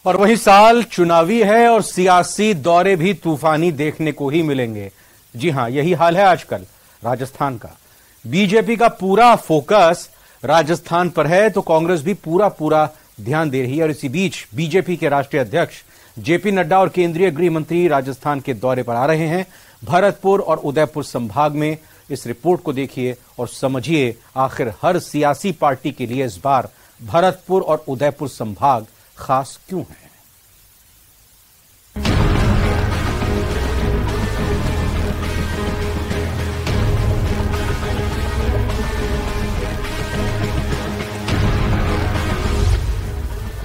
और वही साल चुनावी है और सियासी दौरे भी तूफानी देखने को ही मिलेंगे। जी हां, यही हाल है आजकल राजस्थान का। बीजेपी का पूरा फोकस राजस्थान पर है तो कांग्रेस भी पूरा ध्यान दे रही है। और इसी बीच बीजेपी के राष्ट्रीय अध्यक्ष जेपी नड्डा और केंद्रीय गृह मंत्री राजस्थान के दौरे पर आ रहे हैं। भरतपुर और उदयपुर संभाग में इस रिपोर्ट को देखिए और समझिए आखिर हर सियासी पार्टी के लिए इस बार भरतपुर और उदयपुर संभाग खास क्यों है।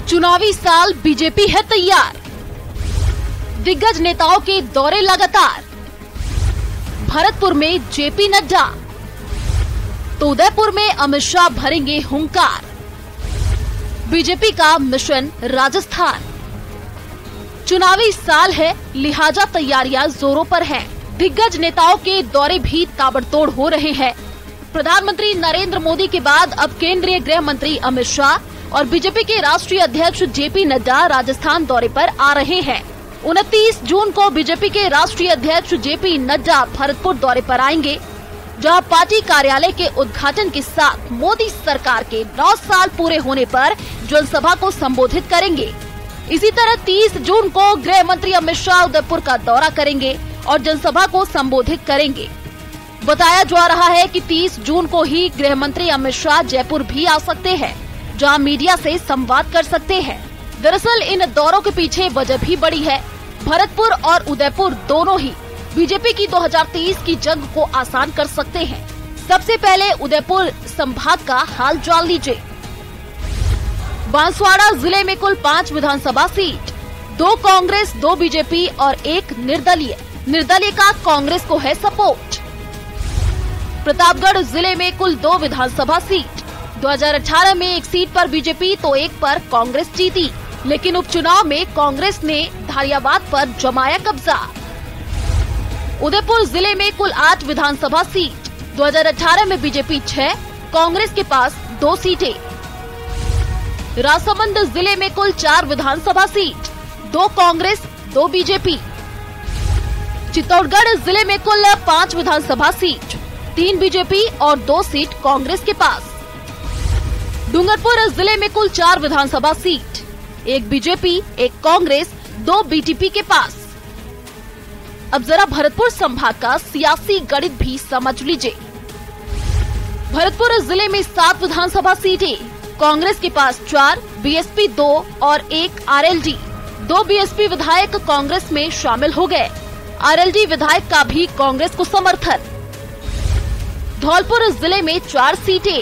चुनावी साल बीजेपी है तैयार, दिग्गज नेताओं के दौरे लगातार। भरतपुर में जेपी नड्डा तो उदयपुर में अमित शाह भरेंगे हुंकार। बीजेपी का मिशन राजस्थान। चुनावी साल है, लिहाजा तैयारियां जोरों पर हैं। दिग्गज नेताओं के दौरे भी ताबड़तोड़ हो रहे हैं। प्रधानमंत्री नरेंद्र मोदी के बाद अब केंद्रीय गृह मंत्री अमित शाह और बीजेपी के राष्ट्रीय अध्यक्ष जेपी नड्डा राजस्थान दौरे पर आ रहे हैं। 29 जून को बीजेपी के राष्ट्रीय अध्यक्ष जेपी नड्डा भरतपुर दौरे पर आएंगे, जहां पार्टी कार्यालय के उद्घाटन के साथ मोदी सरकार के 9 साल पूरे होने पर जनसभा को संबोधित करेंगे। इसी तरह 30 जून को गृह मंत्री अमित शाह उदयपुर का दौरा करेंगे और जनसभा को संबोधित करेंगे। बताया जा रहा है कि 30 जून को ही गृह मंत्री अमित शाह जयपुर भी आ सकते हैं, जहां मीडिया से संवाद कर सकते हैं। दरअसल इन दौरों के पीछे वजह भी बड़ी है। भरतपुर और उदयपुर दोनों ही बीजेपी की 2023 की जंग को आसान कर सकते हैं। सबसे पहले उदयपुर संभाग का हाल जान लीजिए। बांसवाड़ा जिले में कुल 5 विधानसभा सीट, 2 कांग्रेस, 2 बीजेपी और 1 निर्दलीय। निर्दलीय का कांग्रेस को है सपोर्ट। प्रतापगढ़ जिले में कुल 2 विधानसभा सीट, 2018 में 1 सीट पर बीजेपी तो 1 पर कांग्रेस जीती, लेकिन उपचुनाव में कांग्रेस ने धारियाबाद पर जमाया कब्जा। उदयपुर जिले में कुल 8 विधानसभा सीट, 2018 में बीजेपी 6, कांग्रेस के पास 2 सीटें। राजसमंद जिले में कुल 4 विधानसभा सीट, 2 कांग्रेस, 2 बीजेपी। चित्तौड़गढ़ जिले में कुल 5 विधानसभा सीट, 3 बीजेपी और 2 सीट कांग्रेस के पास। डूंगरपुर जिले में कुल 4 विधानसभा सीट, 1 बीजेपी, 1 कांग्रेस, 2 बीटीपी के पास। अब जरा भरतपुर संभाग का सियासी गणित भी समझ लीजिए। भरतपुर जिले में 7 विधानसभा सीटें, कांग्रेस के पास 4, बीएसपी 2 और 1 आरएलडी। 2 बीएसपी विधायक कांग्रेस में शामिल हो गए। आरएलडी विधायक का भी कांग्रेस को समर्थन। धौलपुर जिले में 4 सीटें,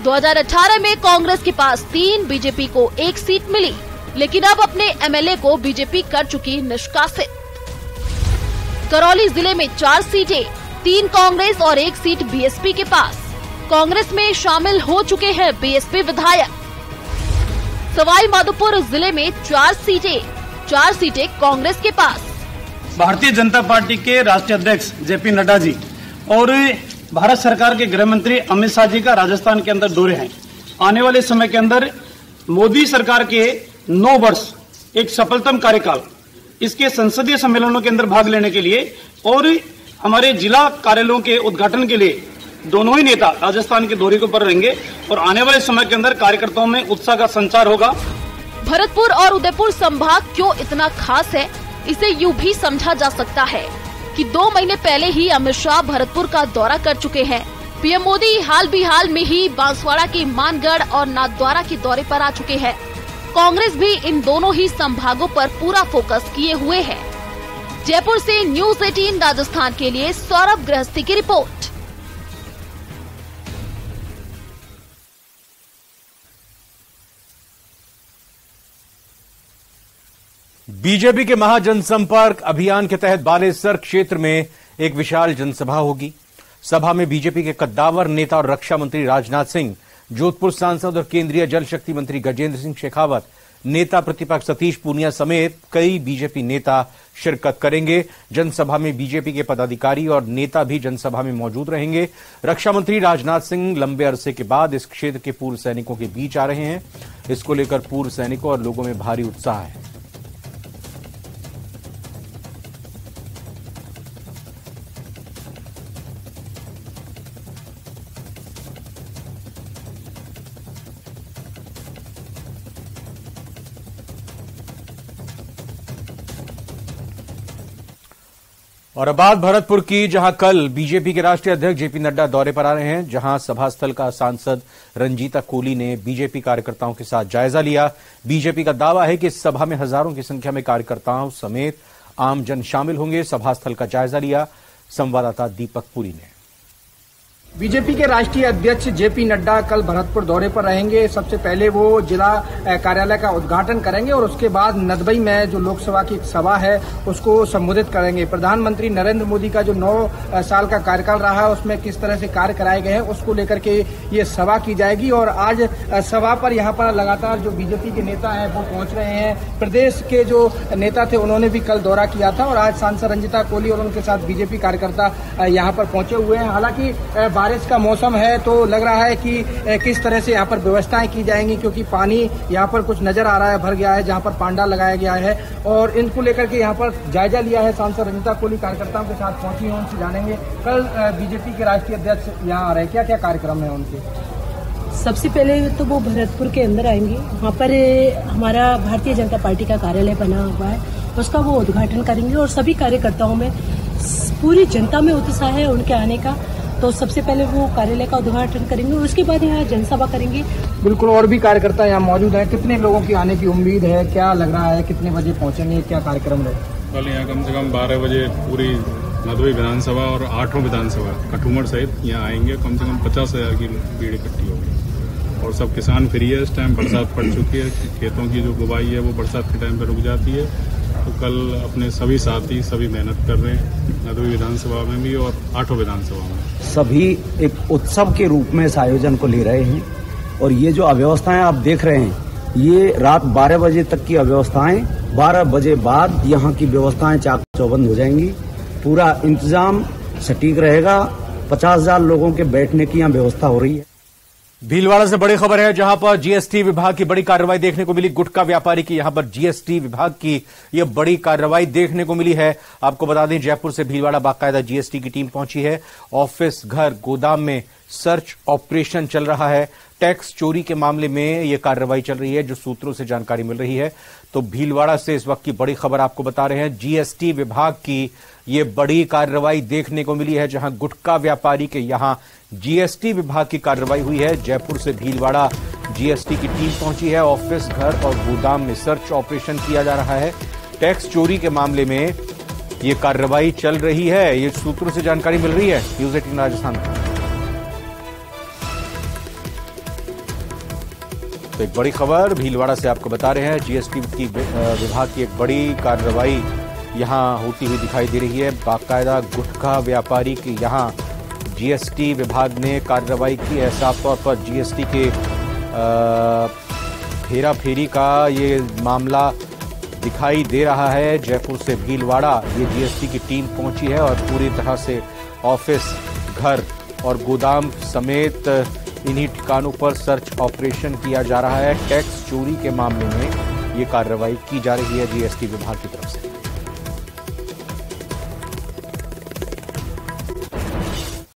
2018 में कांग्रेस के पास 3, बीजेपी को 1 सीट मिली, लेकिन अब अपने एमएलए को बीजेपी कर चुकी निष्कासित। करौली जिले में 4 सीटें, 3 कांग्रेस और 1 सीट बीएसपी के पास। कांग्रेस में शामिल हो चुके हैं बीएसपी विधायक। सवाई माधोपुर जिले में 4 सीटें कांग्रेस के पास। भारतीय जनता पार्टी के राष्ट्रीय अध्यक्ष जेपी नड्डा जी और भारत सरकार के गृह मंत्री अमित शाह जी का राजस्थान के अंदर दौरे हैं। आने वाले समय के अंदर मोदी सरकार के 9 वर्ष एक सफलतम कार्यकाल, इसके संसदीय सम्मेलनों के अंदर भाग लेने के लिए और हमारे जिला कार्यालयों के उद्घाटन के लिए दोनों ही नेता राजस्थान के दौरे पर रहेंगे और आने वाले समय के अंदर कार्यकर्ताओं में उत्साह का संचार होगा। भरतपुर और उदयपुर संभाग क्यों इतना खास है, इसे यूं भी समझा जा सकता है कि 2 महीने पहले ही अमित शाह भरतपुर का दौरा कर चुके हैं। पीएम मोदी हाल में ही बांसवाड़ा के मानगढ़ और नाथद्वारा के दौरे पर आ चुके हैं। कांग्रेस भी इन दोनों ही संभागों पर पूरा फोकस किए हुए है। जयपुर से न्यूज़ 18 राजस्थान के लिए सौरभ गृहस्थी की रिपोर्ट। बीजेपी के महाजनसंपर्क अभियान के तहत बालेसर क्षेत्र में एक विशाल जनसभा होगी। सभा में बीजेपी के कद्दावर नेता और रक्षा मंत्री राजनाथ सिंह, जोधपुर सांसद और केंद्रीय जल शक्ति मंत्री गजेंद्र सिंह शेखावत, नेता प्रतिपक्ष सतीश पूनिया समेत कई बीजेपी नेता शिरकत करेंगे। जनसभा में बीजेपी के पदाधिकारी और नेता भी जनसभा में मौजूद रहेंगे। रक्षा मंत्री राजनाथ सिंह लंबे अरसे के बाद इस क्षेत्र के पूर्व सैनिकों के बीच आ रहे हैं। इसको लेकर पूर्व सैनिकों और लोगों में भारी उत्साह है। और अब बात भरतपुर की, जहां कल बीजेपी के राष्ट्रीय अध्यक्ष जेपी नड्डा दौरे पर आ रहे हैं, जहां सभा स्थल का सांसद रंजीता कोली ने बीजेपी कार्यकर्ताओं के साथ जायजा लिया। बीजेपी का दावा है कि इस सभा में हजारों की संख्या में कार्यकर्ताओं समेत आम जन शामिल होंगे। सभा स्थल का जायजा लिया संवाददाता दीपक पुरी ने। बीजेपी के राष्ट्रीय अध्यक्ष जेपी नड्डा कल भरतपुर दौरे पर रहेंगे। सबसे पहले वो जिला कार्यालय का उद्घाटन करेंगे और उसके बाद नदबई में जो लोकसभा की सभा है उसको संबोधित करेंगे। प्रधानमंत्री नरेंद्र मोदी का जो 9 साल का कार्यकाल रहा है उसमें किस तरह से कार्य कराए गए हैं उसको लेकर के ये सभा की जाएगी। और आज सभा पर यहाँ पर लगातार जो बीजेपी के नेता हैं वो पहुंच रहे हैं। प्रदेश के जो नेता थे उन्होंने भी कल दौरा किया था और आज सांसद रंजीता कोली और उनके साथ बीजेपी कार्यकर्ता यहाँ पर पहुंचे हुए हैं। हालांकि बारिश का मौसम है तो लग रहा है कि किस तरह से यहाँ पर व्यवस्थाएं की जाएंगी, क्योंकि पानी यहाँ पर कुछ नजर आ रहा है भर गया है, जहाँ पर पांडा लगाया गया है और इनको लेकर के यहाँ पर जायजा लिया है। सांसद रंजीता कोली कार्यकर्ताओं के साथ पहुंची हैं, उनसे जानेंगे कल बीजेपी के राष्ट्रीय अध्यक्ष यहाँ आ रहे हैं, क्या क्या कार्यक्रम है उनके। सबसे पहले तो वो भरतपुर के अंदर आएंगे, वहाँ पर हमारा भारतीय जनता पार्टी का कार्यालय बना हुआ है, उसका वो उद्घाटन करेंगे और सभी कार्यकर्ताओं में पूरी जनता में उत्साह है उनके आने का। तो सबसे पहले वो कार्यालय का उद्घाटन करेंगे, उसके बाद यहाँ जनसभा करेंगे। बिल्कुल, और भी कार्यकर्ता यहाँ मौजूद हैं। कितने लोगों की आने की उम्मीद है, क्या लग रहा है, कितने बजे पहुंचेंगे, क्या कार्यक्रम रहेगा? कल यहाँ कम से कम 12 बजे पूरी नदबई विधानसभा और 8 विधानसभा कठूमर सहित यहाँ आएंगे। कम से कम 50,000 की भीड़ इकट्ठी होगी और सब किसान फ्री है। इस टाइम बरसात पड़ चुकी है, खेतों की जो बुवाई है वो बरसात के टाइम पर रुक जाती है। तो कल अपने सभी साथी सभी मेहनत कर रहे हैं, नदबई विधानसभा में भी और 8 विधानसभा में। सभी एक उत्सव के रूप में इस आयोजन को ले रहे हैं और ये जो अव्यवस्थाएं आप देख रहे हैं ये रात 12 बजे तक की अव्यवस्थाएं, 12 बजे बाद यहाँ की व्यवस्थाएं चाक चौबंद हो जाएंगी। पूरा इंतजाम सटीक रहेगा। 50,000 लोगों के बैठने की यहाँ व्यवस्था हो रही है। भीलवाड़ा से बड़ी खबर है, जहां पर जीएसटी विभाग की बड़ी कार्रवाई देखने को मिली। गुटखा व्यापारी की यहां पर जीएसटी विभाग की यह बड़ी कार्रवाई देखने को मिली है। आपको बता दें, जयपुर से भीलवाड़ा बाकायदा जीएसटी की टीम पहुंची है। ऑफिस, घर, गोदाम में सर्च ऑपरेशन चल रहा है। टैक्स चोरी के मामले में यह कार्रवाई चल रही है, जो सूत्रों से जानकारी मिल रही है। तो भीलवाड़ा से इस वक्त की बड़ी खबर आपको बता रहे हैं। जीएसटी विभाग की ये बड़ी कार्रवाई देखने को मिली है, जहां गुटखा व्यापारी के यहां जीएसटी विभाग की कार्रवाई हुई है। जयपुर से भीलवाड़ा जीएसटी की टीम पहुंची है। ऑफिस, घर और गोदाम में सर्च ऑपरेशन किया जा रहा है। टैक्स चोरी के मामले में ये कार्रवाई चल रही है, ये सूत्रों से जानकारी मिल रही है। न्यूज़ 18 राजस्थान। तो एक बड़ी खबर भीलवाड़ा से आपको बता रहे हैं। जीएसटी की विभाग की एक बड़ी कार्रवाई यहां होती हुई दिखाई दे रही है। बाकायदा गुटखा व्यापारी की यहां जीएसटी विभाग ने कार्रवाई की है। साफ तौर पर जीएसटी के हेरा फेरी का ये मामला दिखाई दे रहा है। जयपुर से भीलवाड़ा ये जीएसटी की टीम पहुंची है और पूरी तरह से ऑफिस, घर और गोदाम समेत इन्हीं ठिकानों पर सर्च ऑपरेशन किया जा रहा है। टैक्स चोरी के मामले में ये कार्रवाई की जा रही है जीएसटी विभाग की तरफ से।